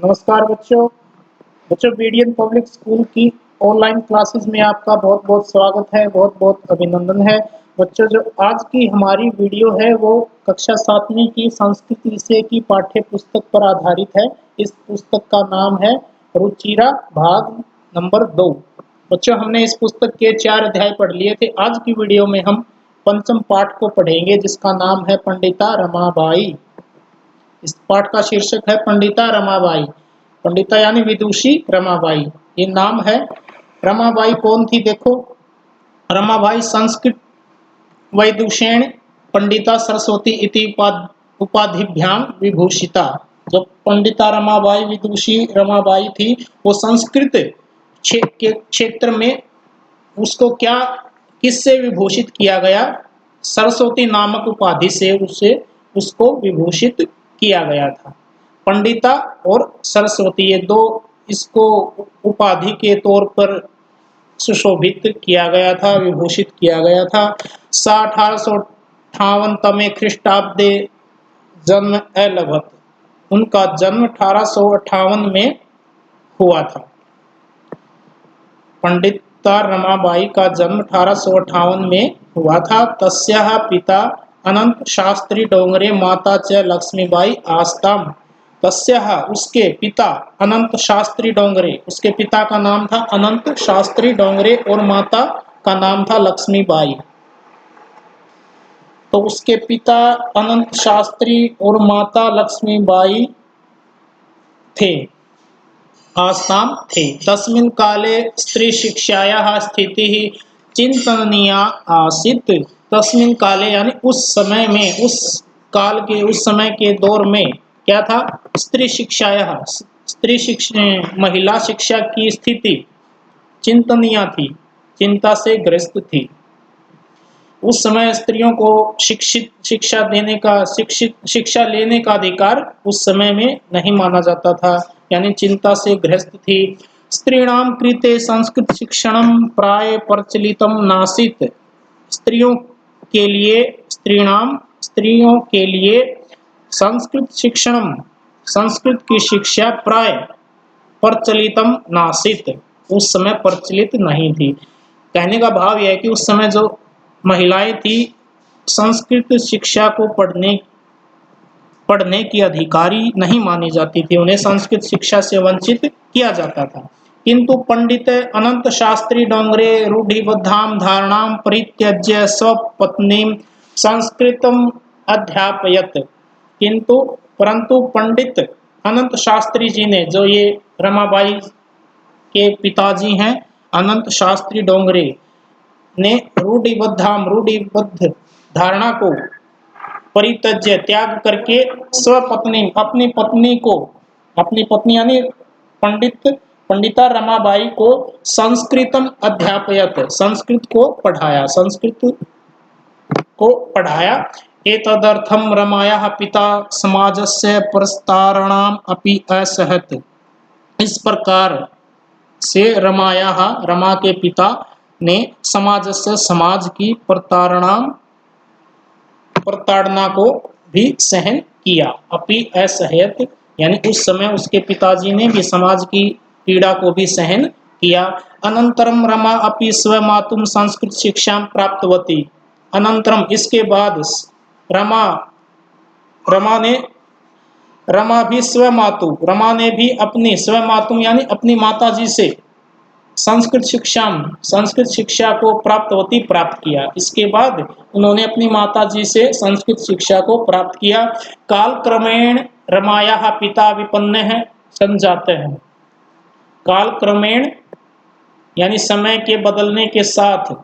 नमस्कार बच्चों। BDN public school की ऑनलाइन क्लासेस में आपका बहुत बहुत स्वागत है, बहुत बहुत अभिनंदन है। बच्चों, जो आज की हमारी वीडियो है वो कक्षा 7वीं की संस्कृत विषय की पाठ्य पुस्तक पर आधारित है। इस पुस्तक का नाम है रुचिरा भाग नंबर 2। बच्चों, हमने इस पुस्तक के 4 अध्याय पढ़ लिए थे। आज की वीडियो में हम पंचम पाठ को पढ़ेंगे जिसका नाम है पंडिता रमाबाई। इस पाठ का शीर्षक है पंडिता रमाबाई। पंडिता यानी विदुषी रमाबाई, ये नाम है। रमाबाई कौन थी? देखो, रमाबाई संस्कृत वैदुषेण पंडिता सरस्वती इति उपाधिभ्याम विभूषिता। जो पंडिता रमाबाई विदुषी रमाबाई थी, वो संस्कृत के क्षेत्र में उसको क्या किससे विभूषित किया गया? सरस्वती नामक उपाधि से उसको विभूषित किया गया था। पंडिता और सरस्वती, ये दो इसको उपाधि के तौर पर सुशोभित किया गया था, विभूषित किया गया था। 1858 तमे ख्रीष्टाब्दे जन्म अलभत। उनका जन्म 1858 में हुआ था। पंडिता रमाबाई का जन्म 1858 में हुआ था। तस्याः पिता अनंत शास्त्री डोंगरे माता च लक्ष्मीबाई आस्ताम। तस्याः उसके पिता अनंत शास्त्री डोंगरे, उसके पिता का नाम था अनंत शास्त्री डोंगरे और माता का नाम था लक्ष्मीबाई। तो उसके पिता अनंत शास्त्री और माता लक्ष्मीबाई थे, आस्ताम थे। तस्मिन् काले स्त्री शिक्षायाः स्थितिः चिंतनीया आसीत्। तस्मिन् काले यानी उस समय में, उस काल के, उस समय के दौर में क्या था? स्त्री शिक्षायाः, स्त्री शिक्षा, महिला शिक्षा की स्थिति चिंतनीय थी, चिंता से ग्रस्त थी। उस समय स्त्रियों को शिक्षा लेने का अधिकार उस समय में नहीं माना जाता था, यानी चिंता से ग्रस्त थी। स्त्रीणाम कृते संस्कृत शिक्षणम प्राय प्रचलितम नासीत। स्त्रियों के लिए संस्कृत शिक्षणम, संस्कृत की शिक्षा प्राय प्रचलितम नासीत, उस समय प्रचलित नहीं थी। कहने का भाव यह है कि उस समय जो महिलाएं थी, संस्कृत शिक्षा को पढ़ने की अधिकारी नहीं मानी जाती थी, उन्हें संस्कृत शिक्षा से वंचित किया जाता था। किंतु पंडित अनंत शास्त्री डोंगरे रूढ़िबद्धाम धारणाम परित्यज्य स्वपत्नीम संस्कृतम अध्यापयत। परंतु पंडित अनंत शास्त्री जी ने, जो ये रमाबाई के पिताजी हैं अनंत शास्त्री डोंगरे, ने रूढ़िबद्ध धारणा को परित्यज्य, त्याग करके स्वपत्नी, अपनी पत्नी यानी पंडिता रमाबाई को संस्कृतम अध्यापयत, संस्कृत को पढ़ाया। एतदर्थम रमायाः पिता समाजस्य प्रस्तारणाम अपि असहत। इस प्रकार से रमा के पिता ने समाज की प्रताड़ना को भी सहन किया। अपि असहयत यानी उस समय उसके पिताजी ने भी समाज की पीड़ा को भी सहन किया। अनंतरम रमा अपि स्वमातुम संस्कृत शिक्षा प्राप्तवती। अनंतरम इसके बाद रमा ने भी अपनी स्वमातुम यानी अपनी माताजी से संस्कृत शिक्षा को प्राप्त किया। इसके बाद उन्होंने अपनी माताजी से संस्कृत शिक्षा को प्राप्त किया। काल क्रमेण रमायाः पिता विपन्नः संजातः। काल क्रमेण यानी समय के बदलने के साथ,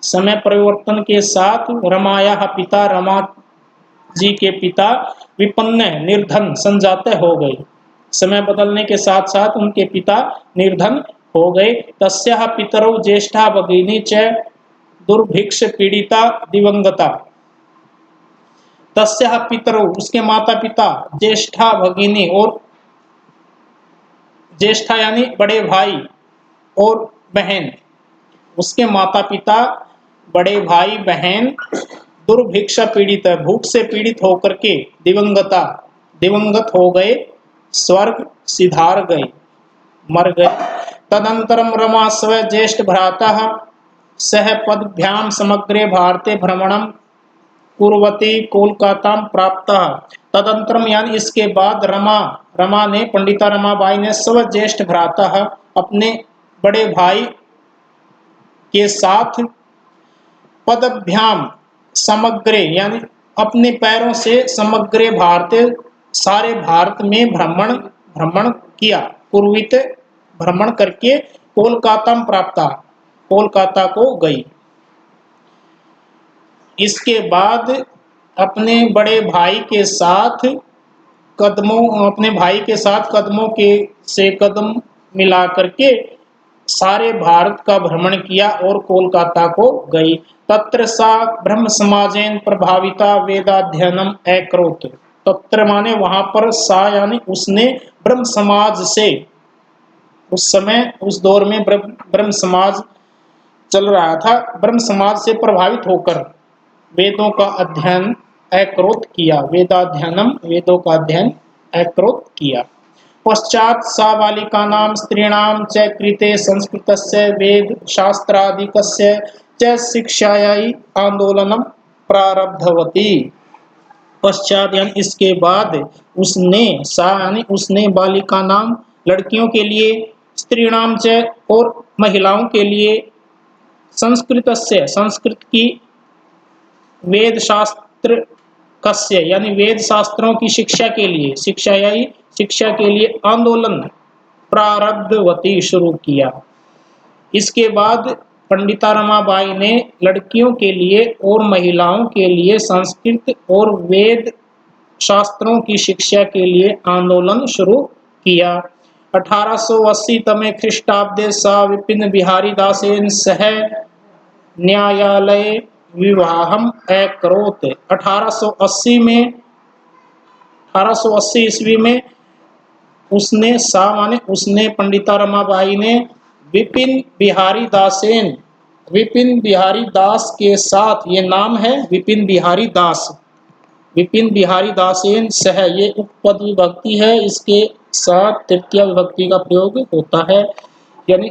समय परिवर्तन के साथ रमायाः पिता, रमा जी के पिता विपन्न, निर्धन, संजातः हो गए। समय बदलने के साथ साथ उनके पिता निर्धन हो गए। तस्याः पितरौ ज्येष्ठा भगिनी च दुर्भिक्ष पीड़िता दिवंगता। तस्याः पितरौ उसके माता पिता, ज्येष्ठा भगिनी और ज्येष्ठा यानी बड़े भाई और बहन, उसके माता पिता, बड़े भाई बहन दुर्भिक्ष पीड़ित, भूख से पीड़ित होकर के दिवंगत हो गए। स्वर्ग सिधार गए, मर गए। तदंतरम रमा स्व ज्येष्ठ भ्रातः सह पदभ्याम समग्रे भारते भ्रमणम कुर्वती कोलकाता प्राप्तः। तदंतरम यानी इसके बाद रमा ने, पंडिता रमाबाई ने स्व ज्येष्ठ भ्रातः अपने बड़े भाई के साथ पदभ्याम समग्रे यानी अपने पैरों से समग्रे भारत सारे भारत में भ्रमण किया। पूर्वित भ्रमण करके कोलकाता प्राप्त, कोलकाता को गई। इसके बाद अपने बड़े भाई के साथ अपने भाई के साथ कदमों के से कदम मिला करके सारे भारत का भ्रमण किया और कोलकाता को गई। तत्र सा ब्रह्म समाजेन प्रभाविता वेदाध्ययनम अकरोत्। तत्र माने वहां पर सा यानी उसने ब्रह्म समाज से, उस समय उस दौर में ब्रह्म समाज चल रहा था, ब्रह्म समाज से प्रभावित होकर वेदों का अध्ययन अकरोत् किया। वेदाध्ययनम वेदों का अध्ययन अकरोत् किया। पश्चात सा बालिकानां स्त्रीणां च कृते संस्कृतस्य वेद शास्त्रादिकस्य च शिक्षायै आंदोलनम प्रारब्धवती। पश्चात यानी इसके बाद उसने, सा यानी उसने, बालिका नाम लड़कियों के लिए, स्त्रीणाम च और महिलाओं के लिए, संस्कृतस्य संस्कृत की, वेद शास्त्र कस्य यानी वेद शास्त्रों की शिक्षा के लिए, शिक्षा के लिए आंदोलन प्रारब्धवती शुरू किया। इसके बाद पंडिता रमाबाई ने लड़कियों के लिए और महिलाओं के लिए संस्कृत और वेद शास्त्रों की शिक्षा के लिए आंदोलन शुरू किया। 1880 तमे ख्रीष्टाब्दे सा विपिन बिहारी दासेन सह न्यायालय विवाहम अकरोत्। 1880 में, 1880 ईस्वी में उसने, सा माने उसने, पंडिता रमाबाई ने विपिन बिहारी दासेन, विपिन बिहारी दास के साथ, ये नाम है विपिन बिहारी दास, विपिन बिहारी दासेन सह, ये उपपद विभक्ति है, इसके साथ तृतीय विभक्ति का प्रयोग होता है। यानी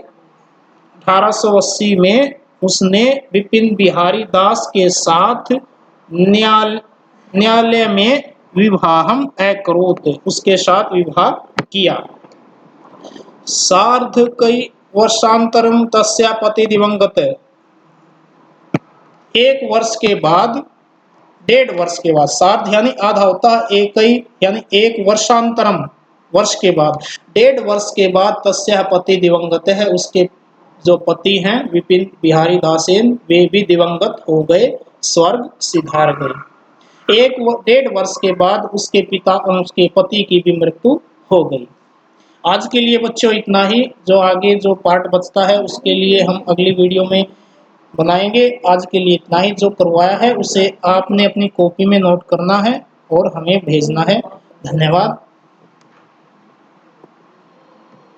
1880 में उसने विपिन बिहारी दास के साथ न्यायालय में विवाहम अकरोत्, उसके साथ विवाह किया। सार्ध कई वर्षांतरम तस्या पति दिवंगत। एक वर्ष के बाद, 1.5 वर्ष के बाद, सार्ध यानी आधा होता है, एक ही यानी एक वर्षांतरम वर्ष के बाद, 1.5 वर्ष के बाद तस्या पति दिवंगत है, उसके जो पति हैं विपिन बिहारी दासेन वे भी दिवंगत हो गए, स्वर्ग सिधार गए। 1.5 वर्ष के बाद उसके पिता और उसके पति की भी मृत्यु हो गई। आज के लिए बच्चों इतना ही, जो आगे जो पार्ट बचता है उसके लिए हम अगली वीडियो में बनाएंगे। आज के लिए इतना ही, जो करवाया है उसे आपने अपनी कॉपी में नोट करना है और हमें भेजना है। धन्यवाद।